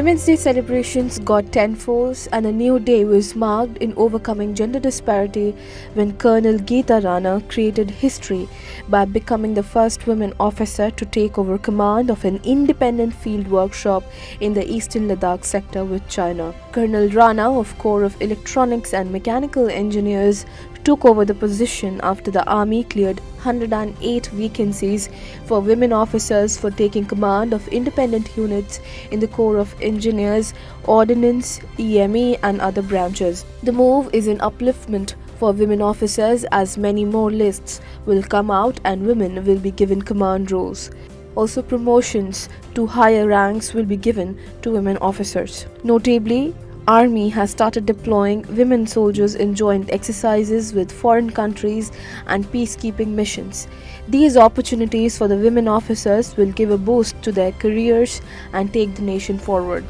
Women's Day celebrations got tenfolds, and a new day was marked in overcoming gender disparity when Colonel Geeta Rana created history by becoming the first woman officer to take over command of an independent field workshop in the eastern Ladakh sector with China. Colonel Rana of Corps of Electronics and Mechanical Engineers took over the position after the army cleared 108 vacancies for women officers for taking command of independent units in the Corps of Engineers, Ordnance, EME and other branches. The move is an upliftment for women officers as many more lists will come out and women will be given command roles. Also, promotions to higher ranks will be given to women officers. Notably, Army has started deploying women soldiers in joint exercises with foreign countries and peacekeeping missions. These opportunities for the women officers will give a boost to their careers and take the nation forward.